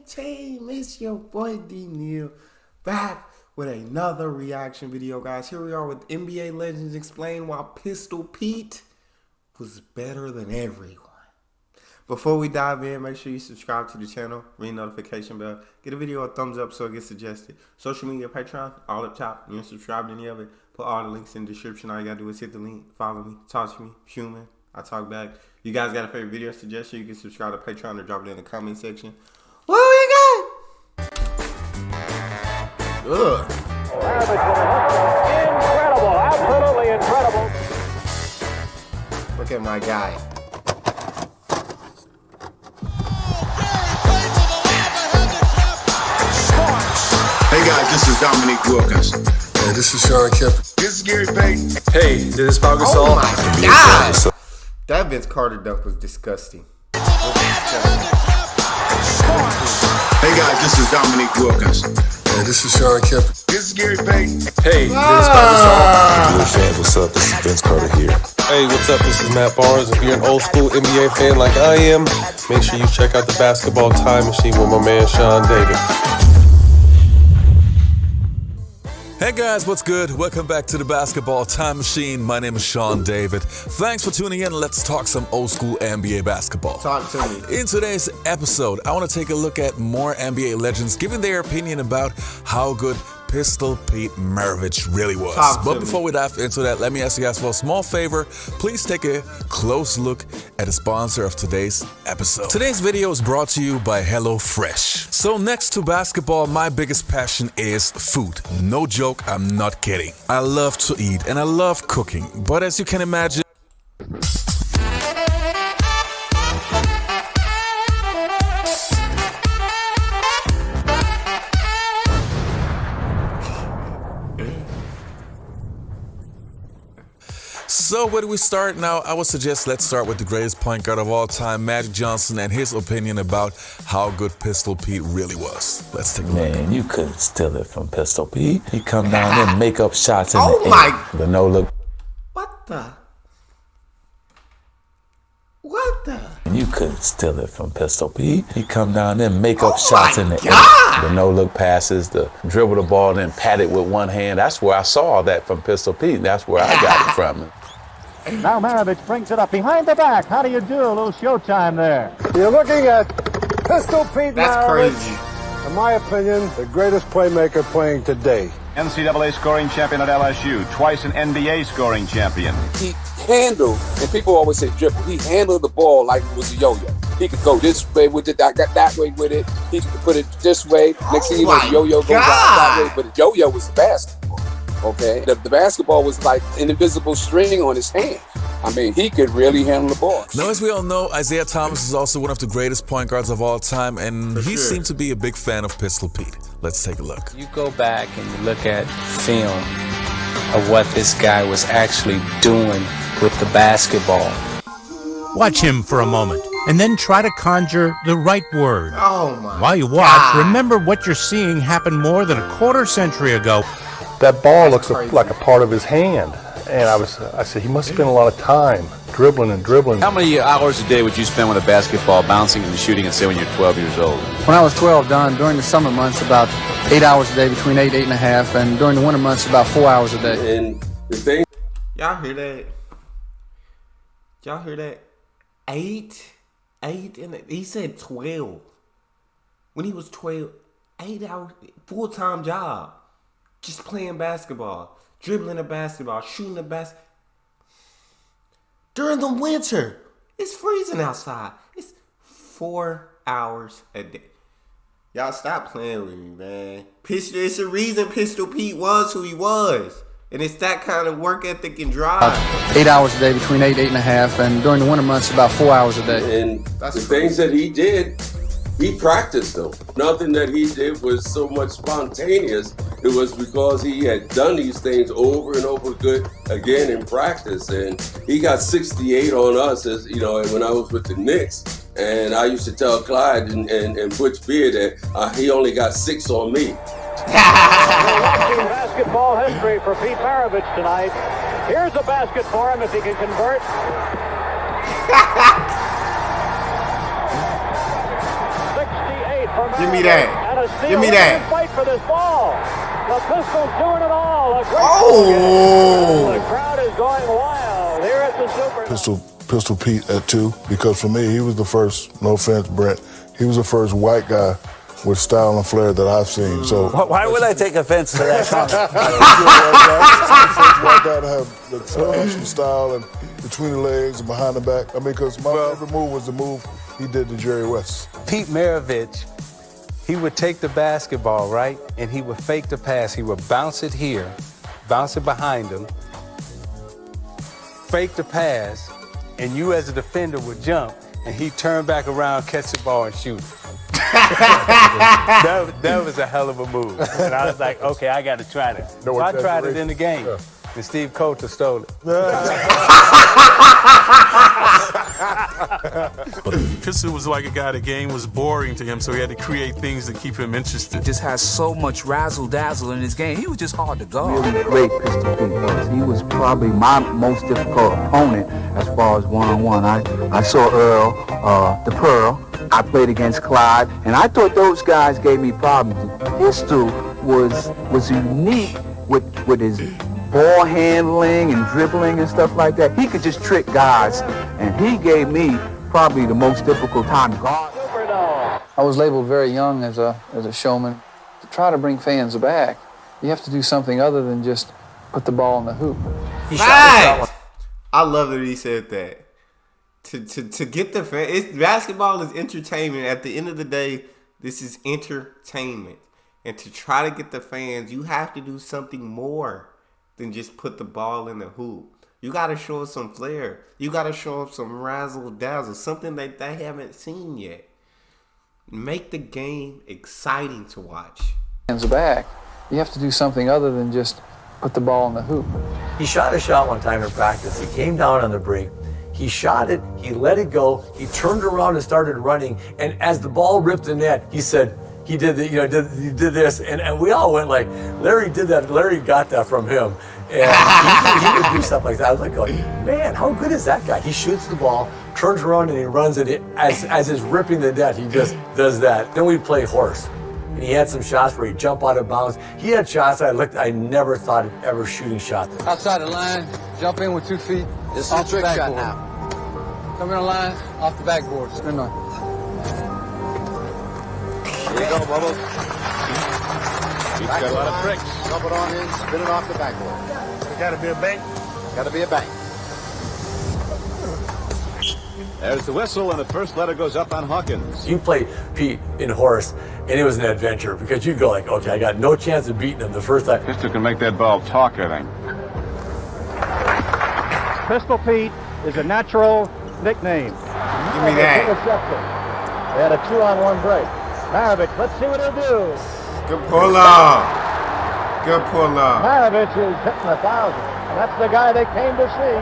team, it's your boy D Neal back with another reaction video, guys. Here we are with NBA Legends Explain why Pistol Pete was better than everyone. Before we dive in, make sure you subscribe to the channel, ring the notification bell, get a video a thumbs up so it gets suggested. Social media, Patreon, all up top. You can subscribe to any of it. Put all the links in the description. All you gotta do is hit the link, follow me, talk to me, human. I talk back. You guys got a favorite video suggestion? You can subscribe to Patreon or drop it in the comment section. What we got? Ugh. Incredible, absolutely incredible. Look at my guy. Hey guys, this is Dominique Wilkins. Hey, this is Sean Kemp. This is Gary Payton. Hey, this is Pau Gasol. Oh my God! That Vince Carter dunk was disgusting. Hey guys, this is Dominique Wilkins. Hey, this is Sean Kemp. This is Gary Payton. Hey, this is Pau Gasol. Fans, what's up? This is Vince Carter here. Hey, what's up? This is Matt Barnes. If you're an old school NBA fan like I am, make sure you check out the Basketball Time Machine with my man Sean David. Hey guys, what's good? Welcome back to the Basketball Time Machine. My name is Sean David. Thanks for tuning in. Let's talk some old school NBA basketball. Talk to me. In today's episode, I want to take a look at more NBA legends giving their opinion about how good Pistol Pete Maravich really was. But before we dive into that, let me ask you guys for a small favor. Please take a close look at the sponsor of today's episode. Today's video is brought to you by HelloFresh. So next to basketball, my biggest passion is food. No joke, I'm not kidding. I love to eat and I love cooking. But as you can imagine, so where do we start now? I would suggest let's start with the greatest point guard of all time, Magic Johnson, and his opinion about how good Pistol Pete really was. Let's take a look. Man, you couldn't steal it from Pistol Pete. He come down there and make up shots in Oh the my- air. The no look. What the? What the? You couldn't steal it from Pistol Pete. He come down there and make up Oh shots my in the God. air. The no look passes, the dribble the ball, then pat it with one hand. That's where I saw that from Pistol Pete. That's where I got it from him. Now Maravich brings it up behind the back. How do you do? A little showtime there. You're looking at Pistol Pete That's Maravich, crazy. in my opinion, the greatest playmaker playing today. NCAA scoring champion at LSU, twice an NBA scoring champion. He handled, and people always say dribble, he handled the ball like it was a yo-yo. He could go this way with it, I got that way with it. He could put it this way. Next thing you know, the yo-yo goes out that way. But the yo-yo was the basketball, okay? The basketball was like an invisible string on his hand. I mean, he could really handle the ball. Now, as we all know, Isaiah Thomas is also one of the greatest point guards of all time, and he seemed to be a big fan of Pistol Pete. Let's take a look. You go back and you look at film of what this guy was actually doing with the basketball. Watch him for a moment, and then try to conjure the right word. Oh my While you watch, God. remember what you're seeing happened more than a quarter century ago. That ball That's looks crazy. like a part of his hand. And I said, he must spend a lot of time dribbling and dribbling. How many hours a day would you spend with a basketball bouncing and shooting and say when you're 12 years old? When I was 12, Don, during the summer months, about 8 hours a day, between 8 and 8.5, and during the winter months, about 4 hours a day. And the thing, Y'all hear that? Y'all hear that? 8, and he said 12. When he was 12, 8 hours, full-time job, just playing basketball, dribbling a basketball, shooting a basket. During the winter, it's freezing outside. It's 4 hours a day. Y'all stop playing with me, man. It's the reason Pistol Pete was who he was. And it's that kind of work ethic and drive. 8 hours a day, between 8 and 8.5, and during the winter months, about 4 hours a day. and the things that he did, he practiced them. Nothing that he did was so much spontaneous. It was because he had done these things over and over again in practice. And he got 68 on us, as you know, when I was with the Knicks. And I used to tell Clyde and Butch Beard that he only got 6 on me. Basketball history for Pete Maravich tonight. Here's a basket for him if he can convert. 68 for Give me that. Give me that. Fight for this ball. The Pistol's doing it all. A great Oh! The crowd is going wild here at the Super. Pistol Pete at 2, because for me, he was the first, no offense, Brent, he was the first white guy with style and flair that I've seen. So why would I take offense to that comment? White guy to have the extra style and between the legs and behind the back. I mean, because my favorite move was the move he did to Jerry West. Pete Maravich, he would take the basketball, right? And he would fake the pass. He would bounce it here, bounce it behind him, fake the pass, and you as a defender would jump, and he'd turn back around, catch the ball, and shoot. that was a hell of a move. And I was like, okay, I got to try that. So I tried it in the game, and Steve Coulter stole it. Pistol was like a guy, the game was boring to him, so he had to create things to keep him interested. Just has so much razzle-dazzle in his game. He was just hard to guard. Really great Pistol Pete was. He was probably my most difficult opponent as far as one-on-one. I saw Earl, the Pearl. I played against Clyde, and I thought those guys gave me problems. Pistol was unique with his ball handling and dribbling and stuff like that. He could just trick guys, and he gave me probably the most difficult time guarding. I was labeled very young as a showman. To try to bring fans back, you have to do something other than just put the ball in the hoop. I love that he said that. To get the fan, basketball is entertainment. At the end of the day, this is entertainment. And to try to get the fans, you have to do something more than just put the ball in the hoop. You got to show us some flair. You got to show us some razzle-dazzle, something that they haven't seen yet. Make the game exciting to watch. Fans back, you have to do something other than just put the ball in the hoop. He shot a shot one time in practice. He came down on the break. He shot it, he let it go, he turned around and started running, and as the ball ripped the net, he said, he did he did this, and we all went like, Larry did that, Larry got that from him. And he would do stuff like that. I was like, going, man, how good is that guy? He shoots the ball, turns around and he runs it, as he's ripping the net, he just does that. Then we'd play horse. And he had some shots where he'd jump out of bounds. He had shots I never thought of ever shooting shots. Outside the line, jump in with 2 feet. This is a trick shot now. Come in the line, off the backboard, spin on. Here you go, Bubbles. He's got a lot of tricks. Dump it on in, spin it off the backboard. It's got to be a bank. Got to be a bank. There's the whistle, and the first letter goes up on Hawkins. You play Pete in horse, and it was an adventure because you'd go like, okay, I got no chance of beating him the first time. Pistol can make that ball talk, I think. Pistol Pete is a natural nickname. Give me that. They had a 2-on-1 break. Maravich, let's see what he'll do. Good pull-up. Good pull-up. Maravich is hitting 1,000. And that's the guy they came to see.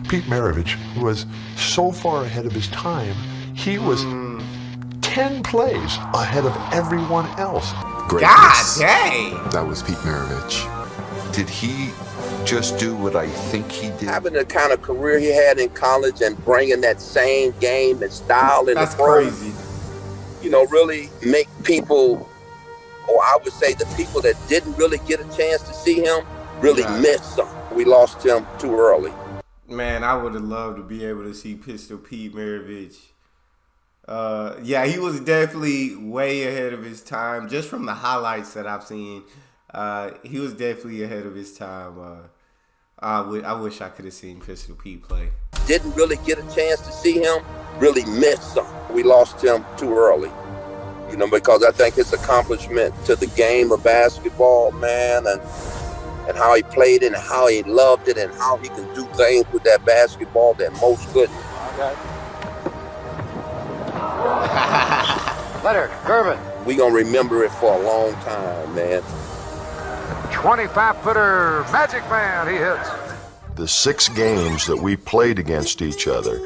Pete Maravich was so far ahead of his time, he was 10 plays ahead of everyone else. God dang! That was Pete Maravich. Did he just do what I think he did? Having the kind of career he had in college and bringing that same game and style in That's the pro, crazy. you know, really make people, or I would say the people that didn't really get a chance to see him, really miss something. We lost him too early. Man, I would have loved to be able to see Pistol Pete Maravich. Yeah, he was definitely way ahead of his time. Just from the highlights that I've seen, he was definitely ahead of his time. I wish I could have seen Pistol Pete play. Didn't really get a chance to see him, really missed something. We lost him too early. You know, because I think his accomplishment to the game of basketball, man, and how he played it and how he loved it and how he can do things with that basketball that most couldn't. Leonard, Gervin. We gonna remember it for a long time, man. 25-footer Magic Man, he hits. The 6 games that we played against each other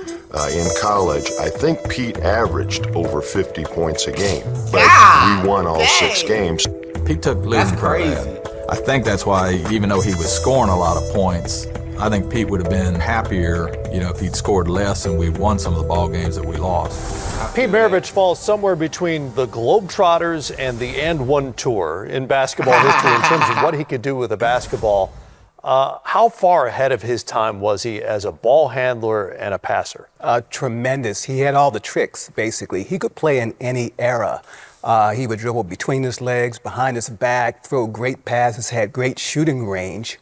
in college, I think Pete averaged over 50 points a game. But we won all 6 games. Pete took losing pretty bad. I think that's why, even though he was scoring a lot of points, I think Pete would have been happier, if he'd scored less and we'd won some of the ball games that we lost. Pete Maravich falls somewhere between the Globetrotters and the And One Tour in basketball history in terms of what he could do with a basketball. How far ahead of his time was he as a ball handler and a passer? Tremendous. He had all the tricks, basically. He could play in any era. He would dribble between his legs, behind his back, throw great passes, had great shooting range.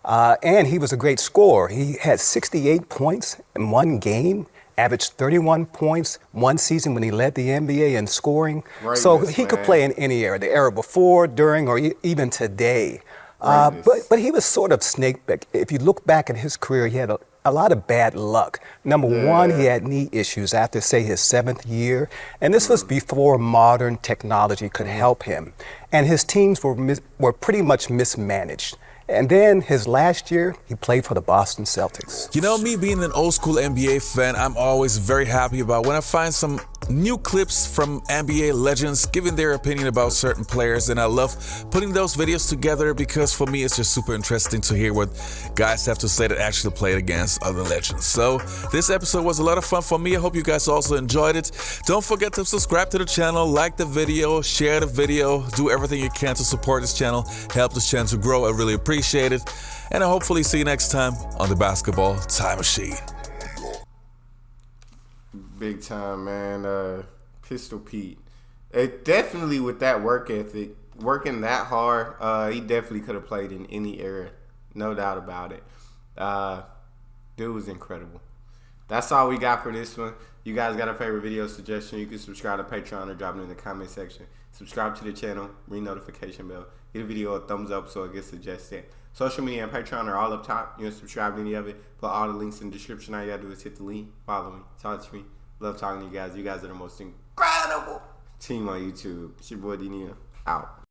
And he was a great scorer. He had 68 points in one game, averaged 31 points one season when he led the NBA in scoring. So he could play in any era, the era before, during, or even today. But he was sort of snake bit. If you look back at his career, he had a lot of bad luck. Number one, he had knee issues after, say, his 7th year. And this was before modern technology could help him. And his teams were pretty much mismanaged. And then his last year, he played for the Boston Celtics. Me being an old school NBA fan, I'm always very happy about when I find some new clips from NBA legends giving their opinion about certain players, and I love putting those videos together because for me it's just super interesting to hear what guys have to say that actually played against other legends. So this episode was a lot of fun for me. I hope you guys also enjoyed it. Don't forget to subscribe to the channel, like the video, share the video, do everything you can to support this channel, help this channel to grow. I really appreciate it, and I hopefully see you next time on the Basketball Time Machine. Big time, man. Pistol Pete. Definitely with that work ethic, working that hard, he definitely could have played in any era. No doubt about it. Dude was incredible. That's all we got for this one. You guys got a favorite video suggestion, you can subscribe to Patreon or drop it in the comment section. Subscribe to the channel, ring notification bell. Give the video a thumbs up so it gets suggested. Social media and Patreon are all up top. You can subscribe to any of it. Put all the links in the description. All you gotta do is hit the link, follow me, talk to me. Love talking to you guys. You guys are the most incredible team on YouTube. It's your boy D Neal. Out.